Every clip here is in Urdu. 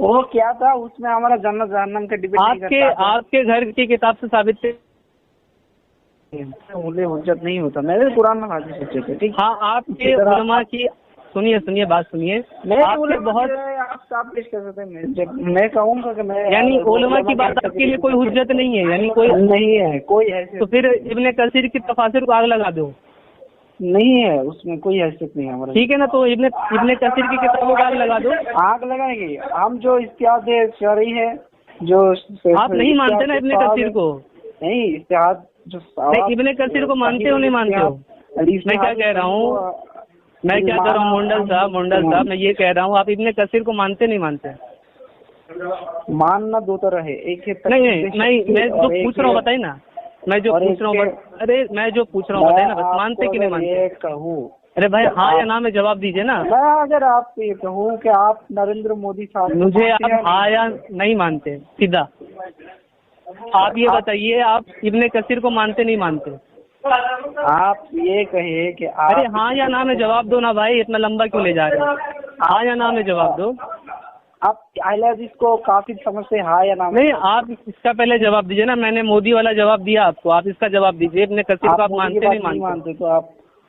وہ کیا تھا اس میں ہمارا جنت جہنم کا ڈبیٹ نہیں کرتا. آپ کے گھر کی کتاب سے ثابت ہے حجت نہیں ہوتا. میرے قرآن میں حاضر سچے تھے. ٹھیک. ہاں آپ کے علماء کی سنیے بات سنیے. بہت آپ پیش کر سکتے ہیں. میں کہوں گا کہ میں یعنی علماء کی بات آپ کے لیے کوئی حجت نہیں ہے, یعنی کوئی نہیں ہے کوئی حیثیت. تو پھر ابن کثیر کی تفاسیر کو آگ لگا دو. نہیں ہے اس میں کوئی حیثیت نہیں ہے ہمارا. ٹھیک ہے نا, تو ابن کثیر کی کتابوں کو آگ لگا دو. آگ لگائیں گے ہم جو اتحاد شرعی ہے جو آپ نہیں مانتے نا ابن کثیر کو. نہیں اتحاد جو ابن کثیر کو مانتے ہو نہیں مانتے ہو. میں کیا کہہ رہا ہوں مونڈل صاحب میں یہ کہہ رہا ہوں آپ ابن کثیر کو مانتے نہیں مانتے. ماننا دو طرح ہے. ایک نہیں میں جو پوچھ رہا ہوں بتائیے نا. میں جو پوچھ رہا ہوں بتائیے نا, بس مانتے کہ نہیں مانتے. ارے بھائی ہاں یا نہ میں جواب دیجیے نا. میں اگر آپ یہ کہوں کہ آپ نریندر مودی صاحب مجھے آپ ہاں یا نہیں مانتے سیدھا آپ یہ بتائیے, آپ ابن کثیر کو مانتے نہیں مانتے. آپ یہ کہیے کہ ارے ہاں یا نہ میں جواب دو نا بھائی, اتنا لمبا کیوں لے جا رہے ہیں. ہاں یا نہ میں جواب دو. آپ اہل حدیث کو کافی سمجھتے ہیں ہاں یا نہ. نہیں آپ اس کا پہلے جواب دیجیے نا. میں نے مودی والا جواب دیا آپ کو, آپ اس کا جواب دیجیے. ابن کثیر کو آپ مانتے نہیں مانتے تو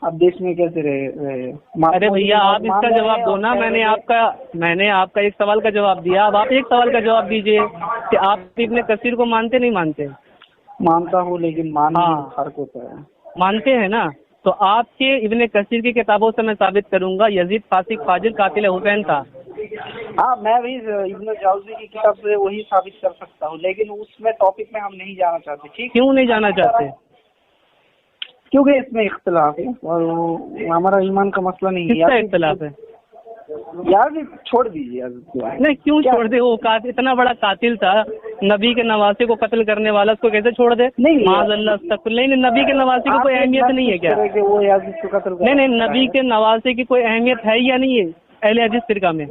آپ دیش میں کیسے رہے. ارے بھیا آپ اس کا جواب دو نا. میں نے آپ کا ایک سوال کا جواب دیا, اب آپ ایک سوال کا جواب دیجیے کہ آپ ابن کثیر کو مانتے نہیں مانتے. مانتا ہوں لیکن ماننے میں فرق ہوتا ہے. مانتے ہیں نا, تو آپ کے ابن کثیر کی کتابوں سے میں ثابت کروں گا یزید فاسق فاجر قاتل حسین تھا. ہاں میں بھی ابن جوزی کی کتاب سے وہی ثابت کر سکتا ہوں, لیکن اس میں ٹاپک میں ہم نہیں جانا چاہتے. ٹھیک, کیوں نہیں جانا چاہتے؟ کیونکہ اس میں اختلاف ہے اور ہمارا ایمان کا مسئلہ نہیں ہے. کس کا اختلاف ہے یار چھوڑ دیجیے. نہیں کیوں چھوڑ دے, وہ اتنا بڑا قاتل تھا, نبی کے نواسے کو قتل کرنے والا, اس کو کیسے چھوڑ دے؟ معاذ اللہ استغفر. نہیں نبی کے نواسے کی کوئی اہمیت نہیں ہے کیا؟ نہیں نبی کے نواسے کی کوئی اہمیت ہے یا نہیں ہے اہل حدیث فرقہ میں؟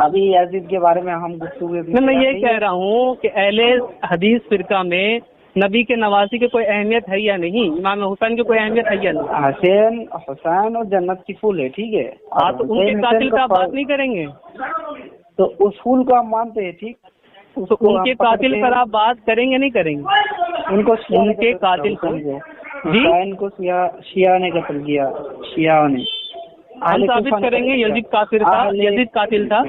ابھی یزید کے بارے میں ہم گفتگو میں یہ کہہ رہا ہوں کہ اہل حدیث فرقہ میں نبی کے نواسے کی کوئی اہمیت ہے یا نہیں, امام حسین کی کوئی اہمیت ہے یا نہیں؟ حسین اور جنت کی پھول ہے. ٹھیک ہے, آپ ان کے قاتل کا آپ بات نہیں کریں گے تو اس پھول کو ہم مانتے ہیں. ٹھیک, تو ان کے قاتل پر آپ بات کریں گے نہیں کریں گے؟ ان کے قاتل کو حسین کو شیعہ نے قتل کیا. شیعہ نے ہم ثابت کریں گے یزید قاتل تھا. یزید قاتل تھا.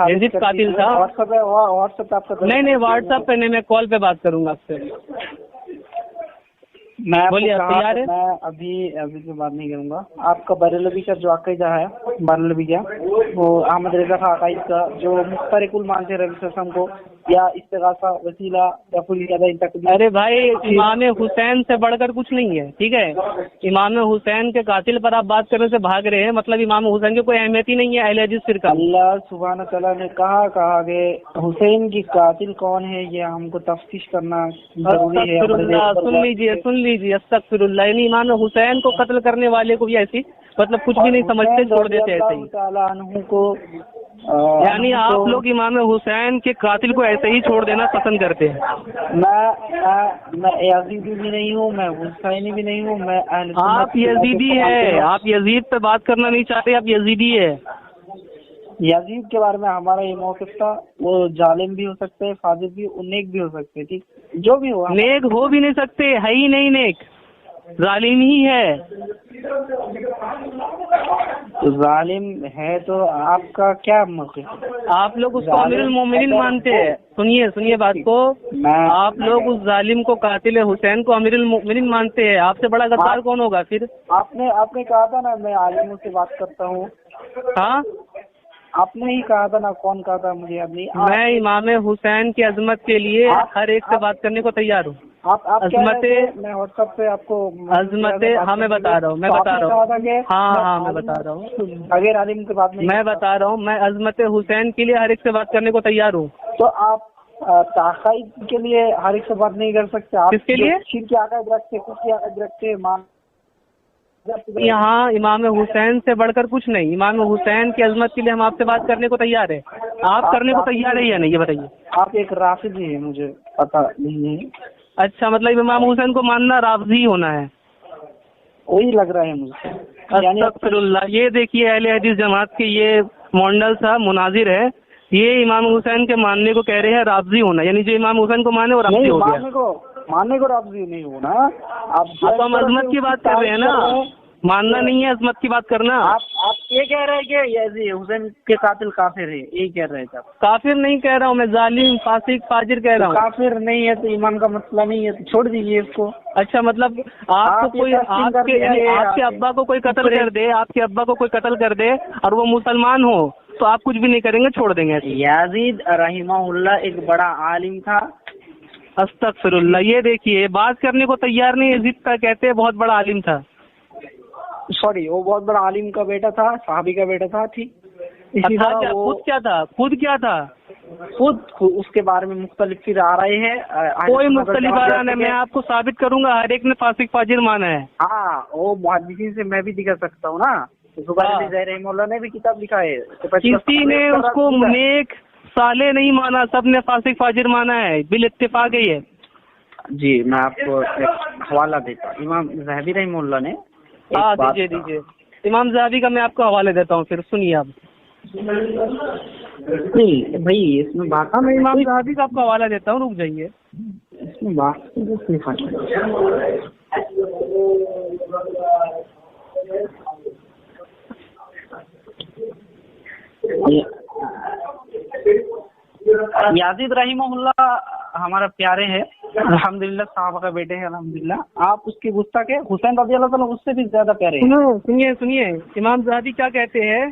یزید قاتل تھا. واٹس ایپ آپ کا نہیں واٹس ایپ پہ نہیں, میں کال پہ بات کروں گا آپ سے. بولیے تیار ہے؟ میں ابھی سے بات نہیں کروں گا. آپ کا بریلوی کا جو عقیدہ ہے بریلوی کا, وہ احمد رضا خان عقائد کا جو مخترق المانتے ربی وسلم کو یا استغاثہ وسیلہ یا پوری زیادہ انتقال. ارے بھائی امام حسین سے بڑھ کر کچھ نہیں ہے. ٹھیک ہے, امام حسین کے قاتل پر آپ بات کرنے سے بھاگ رہے ہیں, مطلب امام حسین کی کوئی اہمیت ہی نہیں ہے اہل حدیث فرقہ. اللہ سبحانہ تعالیٰ نے کہا کہ حسین کی قاتل کون ہے یہ ہم کو تفتیش کرنا ضروری ہے. سن لیجیے استغفر اللہ. یعنی امام حسین کو قتل کرنے والے کو بھی ایسی مطلب کچھ بھی نہیں سمجھتے, چھوڑ دیتے ایسے ہی. یعنی آپ لوگ امام حسین کے قاتل کو ایسے ہی چھوڑ دینا پسند کرتے ہیں. میں یزیدی بھی نہیں ہوں, میں حسینی بھی نہیں ہوں, میں آپ یزیدی ہے. آپ یزید پہ بات کرنا نہیں چاہتے, آپ یزیدی ہے. یزید کے بارے میں ہمارا یہ موقف تھا, وہ ظالم بھی ہو سکتے ہیں, فاجر بھی, نیک بھی ہو سکتے ہیں. ٹھیک, جو بھی ہو. نیک ہو بھی نہیں سکتے, ہے ہی نہیں نیک, ظالم ہی ہے. ظالم ہے تو آپ کا کیا موقف؟ آپ لوگ اس کو امیر المومنین مانتے ہیں. سنیے بات کو. آپ لوگ اس ظالم کو قاتل حسین کو امیر المومنین مانتے ہیں. آپ سے بڑا غدار کون ہوگا پھر؟ آپ نے کہا تھا نا میں عالموں سے بات کرتا ہوں. ہاں آپ نے ہی کہا تھا نا, کون کہا تھا مجھے یاد نہیں. میں امام حسین کی عظمت کے لیے ہر ایک سے بات کرنے کو تیار ہوں. عظمت میں واٹس ایپ پہ آپ کو عظمت ہاں میں بتا رہا ہوں ہاں میں بتا رہا ہوں اگر عالم کی بات نہیں, میں بتا رہا ہوں میں عظمت حسین کے لیے ہر ایک سے بات کرنے کو تیار ہوں. تو آپ تحقیق کے لیے ہر ایک سے بات نہیں کر سکتے. آپ کس کے لیے؟ شیر کی عقائد رکھتے, کچھ کی عقائد رکھتے. یہاں امام حسین سے بڑھ کر کچھ نہیں. امام حسین کی عظمت کے لیے ہم آپ سے بات کرنے کو تیار ہے. آپ کرنے کو تیار ہے یا نہیں یہ بتائیے. آپ ایک رافضی ہیں, مجھے پتا نہیں ہے. اچھا, مطلب امام حسین کو ماننا رافضی ہونا ہے, وہی لگ رہا ہے مجھے. استغفر اللہ. یہ دیکھیے اہل حدیث جماعت کے یہ مونڈل صاحب مناظر ہے, یہ امام حسین کے ماننے کو کہہ رہے ہیں رافضی ہونا، یعنی جو امام حسین کو مانے وہ رافضی ہو گیا. ماننے کو رافضی نہیں ہونا. اب ہم عظمت کی بات کر رہے ہیں نا، ماننا نہیں ہے، عظمت کی بات کرنا. آپ یہ کہہ رہے ہیں کہ یزید حسین کے قاتل کافر ہے، یہی کہہ رہے تھے. کافر نہیں کہہ رہا ہوں میں، ظالم فاسق فاجر کہہ رہا ہوں. کافر نہیں ہے تو ایمان کا مسئلہ نہیں ہے تو چھوڑ دیجیے اس کو. اچھا مطلب آپ کو کوئی آپ کے ابا کو کوئی قتل کر دے، آپ کے ابا کو کوئی قتل کر دے اور وہ مسلمان ہو تو آپ کچھ بھی نہیں کریں گے، چھوڑ دیں گے. یزید رحمہ اللہ ایک بڑا عالم تھا. استغفر اللہ. یہ دیکھیے بات کرنے کو تیار نہیں. یزید کا کہتے ہیں بہت بڑا عالم تھا. سوری، وہ بہت بڑا عالم کا بیٹا تھا، صحابی کا بیٹا تھا. ٹھیک. خود کیا تھا؟ خود اس کے بارے میں مختلف پھر آ رہے ہیں. کوئی مختلف آ رہا ہے، میں آپ کو ثابت کروں گا. ہر ایک نے فاسق فاجر مانا ہے. ہاں، وہ محدثین سے میں بھی دکھا سکتا ہوں نا. زہیر رحمہ اللہ نے بھی کتاب لکھا ہے. کسی نے اس کو نیک صالح نہیں مانا، سب نے فاسق فاجر مانا ہے، بالاتفاق ہے یہ. جی میں آپ کو حوالہ دیتا ہوں. امام ذہبی رحمہ اللہ نے. ہاں دیجیے. امام ذہبی کا میں آپ کو حوالے دیتا ہوں، پھر سنیے آپ. نہیں بھائی اس میں بات. میں امام ذہبی کا آپ کو حوالہ دیتا ہوں، رک جائیے. اس میں بات یزید رحمہ اللہ ہمارا پیارے ہے الحمدللہ، صحابہ کا بیٹے ہیں الحمدللہ. آپ اس کی گستاخ ہے حسین رضی اللہ تعالیٰ اس سے بھی زیادہ پیارے ہیں. سنیے امام ذہبی کیا کہتے ہیں.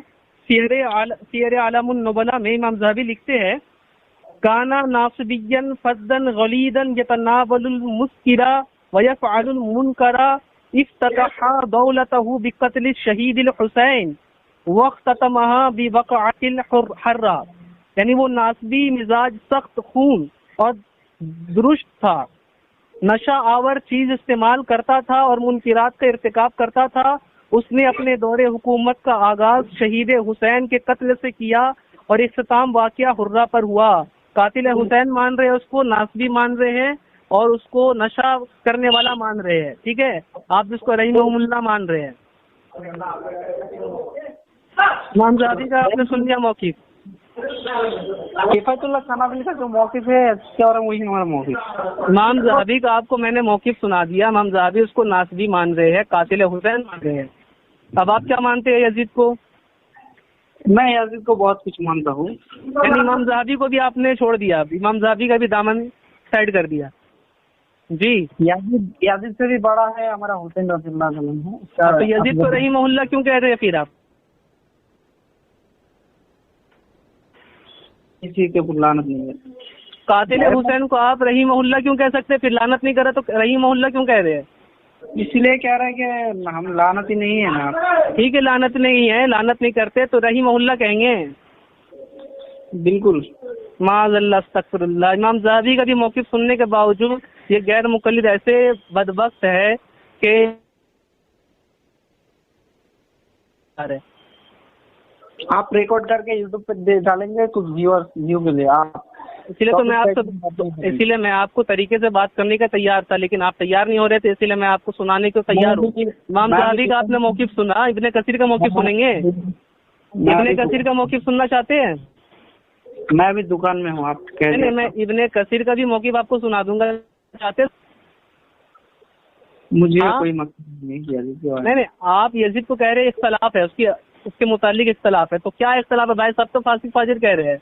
سیر عالم النبلاء میں امام ذہبی لکھتے ہیں کانا ناصبیا فظا غلیظا یتناول المسکرا ویفعل المنکرا افتتح دولته بقتل الشہید الحسین واختتمها بوقعۃ الحرہ. یعنی وہ ناصبی مزاج، سخت خون اور درشت تھا، نشہ آور چیز استعمال کرتا تھا اور منکرات کا ارتکاب کرتا تھا. اس نے اپنے دور حکومت کا آغاز شہید حسین کے قتل سے کیا اور اختتام واقعہ حرہ پر ہوا. قاتل حسین مان رہے ہیں اس کو، ناصبی مان رہے ہیں اور اس کو نشہ کرنے والا مان رہے ہیں. ٹھیک ہے، آپ اس کو رحمہ اللہ مان رہے ہیں. امام ذہبی کا آپ نے سن لیا موقف. کفایت اللہ ثنابلی کا جو موقف ہے کیا ہو رہا ہے وہی ہمارا موقف. امام ذہبی کا آپ کو میں نے موقف سنا دیا. امام ذہبی اس کو ناصبی مان رہے ہیں، قاتل حسین مان رہے ہیں. اب آپ کیا مانتے ہیں یزید کو؟ میں یزید کو بہت کچھ مانتا ہوں. یعنی امام ذہبی کو بھی آپ نے چھوڑ دیا، امام ذہبی کا بھی دامن سائڈ کر دیا. جی یزید سے بھی بڑا ہے ہمارا حسین رضی اللہ عنہ. تو یزید کو رحمہ اللہ کیوں کہہ رہے ہیں پھر آپ؟ کسی کے اوپر لعنت نہیں ہے. قاتل حسین کو آپ رحمہ اللہ کیوں کہہ سکتے؟ پھر لعنت نہیں کرے تو رحمہ اللہ کیوں کہہ رہے ہیں؟ اس لیے کہہ رہے ہیں کہ ہم لعنت ہی نہیں ہے نا. ٹھیک ہے، لعنت نہیں ہے، لعنت نہیں کرتے تو رحمہ اللہ کہیں گے. بالکل. معاذ اللہ، استغفر اللہ. امام ذہبی کا بھی موقف سننے کے باوجود یہ غیر مقلد ایسے بدبخت ہے کہ آپ ریکارڈ کر کے یوٹیوب پہ ڈالیں گے کچھ ویو کے لیے. آپ اسی لیے میں آپ کو طریقے سے بات کرنے کا تیار تھا، لیکن آپ تیار نہیں ہو رہے تھے، اسی لیے میں آپ کو سنانے کو تیار ہوں. امام ذہبی کا آپ نے موقف سنا، ابن کثیر کا موقف سنیں گے؟ ابن کثیر کا موقف سننا چاہتے ہیں؟ میں ابھی دکان میں ہوں. آپ نہیں، میں ابن کثیر کا بھی موقف آپ کو سنا دوں گا. چاہتے مجھے کوئی مقصد نہیں. آپ یزید کو کہہ رہے اختلاف ہے، اس کے متعلق اختلاف ہے. تو کیا اختلاف ہے بھائی؟ سب تو فاسق فاجر کہہ رہے ہیں.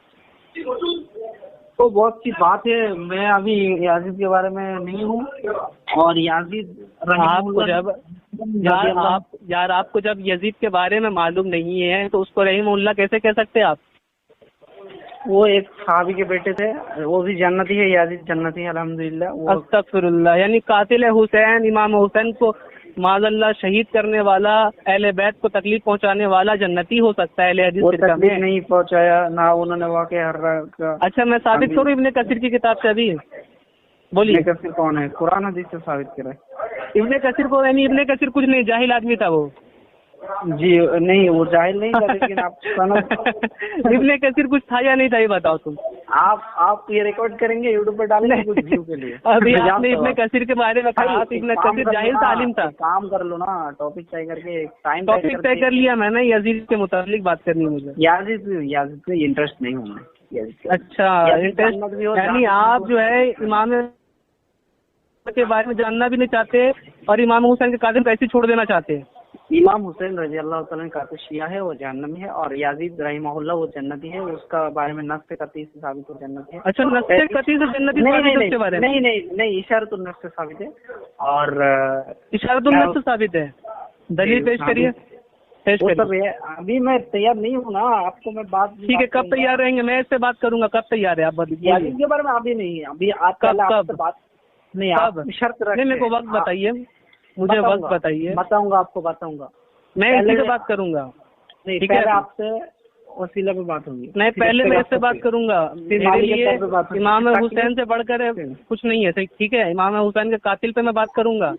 تو بہت سی بات ہے. میں ابھی یزید کے بارے میں نہیں ہوں. اور یزید آپ کو جب یزید کے بارے میں معلوم نہیں ہے تو اس کو رحمہ اللہ کیسے کہہ سکتے آپ؟ وہ ایک صحابی کے بیٹے تھے، وہ بھی جنتی ہے. یزید جنتی ہے الحمدللہ. استغفر اللہ. یعنی قاتل حسین، امام حسین کو معاذ اللہ شہید کرنے والا، اہل بیت کو تکلیف پہنچانے والا جنتی ہو سکتا ہے؟ اہل حدیث فرقہ میں نہیں پہنچایا نہ انہوں نے واقعہ حرہ کا. اچھا میں ثابت کروں ابن کثیر کی کتاب سے؟ ابھی بولیے. ابن کثیر کون ہے؟ قرآن حدیث سے ثابت کرے. ابن کثیر کو، یعنی ابن کثیر کچھ نہیں، جاہل آدمی تھا وہ. جی نہیں، وہ جاہل نہیں تھا، لیکن آپ ابن کثیر کچھ تھا یا نہیں تھا یہ بتاؤ تم. آپ یہ ریکارڈ کریں گے یوٹیوب پہ ڈالیں گے کچھ ویو کے لیے. ابھی آپ نے ابن کثیر کے بارے میں کہا تو ابن کثیر جاہل تعلیم تھا. کام کر لو نا، ٹاپک طے کر کے. ٹاپک طے کر لیا میں نے. یزید کے متعلق بات کرنی ہے مجھے. یزید کو انٹرسٹ نہیں ہوں میں. اچھا انٹرسٹ، یعنی آپ جو ہے امام کے بارے میں جاننا بھی نہیں چاہتے اور امام حسین کے قاتل کو ایسے چھوڑ دینا چاہتے ہیں؟ امام حسین رضی اللہ تعالیٰ کا قاتل شیعہ ہے، وہ جہنمی ہے، اور یزید رحمہ اللہ وہ جنتی ہے، اس کا بارے میں نص قطعی سے ثابت ہے جنت ہے۔ اچھا نص قطعی سے جنتی کے بارے میں؟ نہیں اشارۃ النص سے ثابت ہے، اور اشارۃ النص سے ثابت ہے، دلیل پیش کریے، پیش کریے۔ ابھی میں تیار نہیں ہوں نا، آپ کو میں بات ٹھیک ہے، کب تیار رہیں گے؟ میں اس سے بات کروں گا، کب تیار ہے آپ بتائیے؟ یزید کے بارے میں ابھی نہیں ہے، ابھی آپ بات نہیں، آپ شرط رکھیں، میرے کو وقت بتائیے، مجھے وقت بتائیے، بتاؤں گا آپ کو، بتاؤں گا میں اسی سے بات کروں گا۔ نہیں پہلے آپ سے وسیلہ پہ بات ہوگی، نہیں پہلے میں اس سے بات کروں گا، میرے لیے امام حسین سے بڑھ کر کچھ نہیں ہے، ٹھیک ہے؟ امام حسین کے قاتل پہ میں بات کروں گا،